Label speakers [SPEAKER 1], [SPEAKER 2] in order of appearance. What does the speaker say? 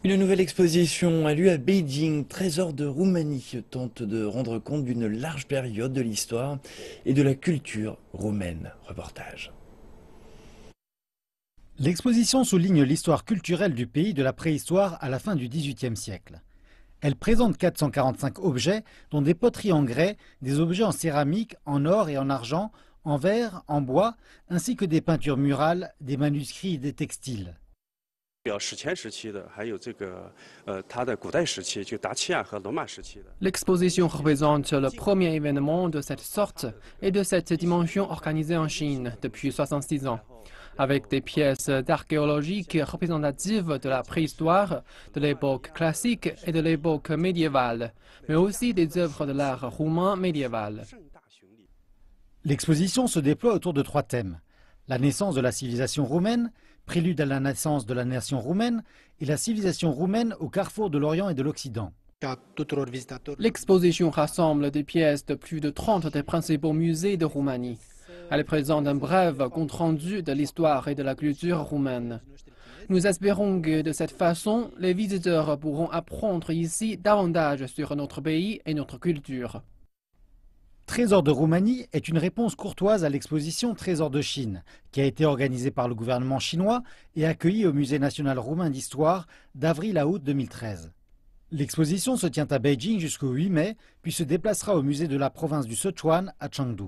[SPEAKER 1] Une nouvelle exposition a lieu à Beijing. Trésor de Roumanie tente de rendre compte d'une large période de l'histoire et de la culture roumaine. Reportage.
[SPEAKER 2] L'exposition souligne l'histoire culturelle du pays de la préhistoire à la fin du XVIIIe siècle. Elle présente 445 objets, dont des poteries en grès, des objets en céramique, en or et en argent, en verre, en bois, ainsi que des peintures murales, des manuscrits et des textiles.
[SPEAKER 3] L'exposition représente le premier événement de cette sorte et de cette dimension organisé en Chine depuis 66 ans, avec des pièces archéologiques représentatives de la préhistoire, de l'époque classique et de l'époque médiévale, mais aussi des œuvres de l'art roumain médiéval.
[SPEAKER 2] L'exposition se déploie autour de 3 thèmes. La naissance de la civilisation roumaine, prélude à la naissance de la nation roumaine, et la civilisation roumaine au carrefour de l'Orient et de l'Occident.
[SPEAKER 3] L'exposition rassemble des pièces de plus de 30 des principaux musées de Roumanie. Elle présente un bref compte-rendu de l'histoire et de la culture roumaine. Nous espérons que de cette façon, les visiteurs pourront apprendre ici davantage sur notre pays et notre culture.
[SPEAKER 2] Trésor de Roumanie est une réponse courtoise à l'exposition Trésor de Chine, qui a été organisée par le gouvernement chinois et accueillie au Musée national roumain d'histoire d'avril à août 2013. L'exposition se tient à Beijing jusqu'au 8 mai, puis se déplacera au musée de la province du Sichuan à Chengdu.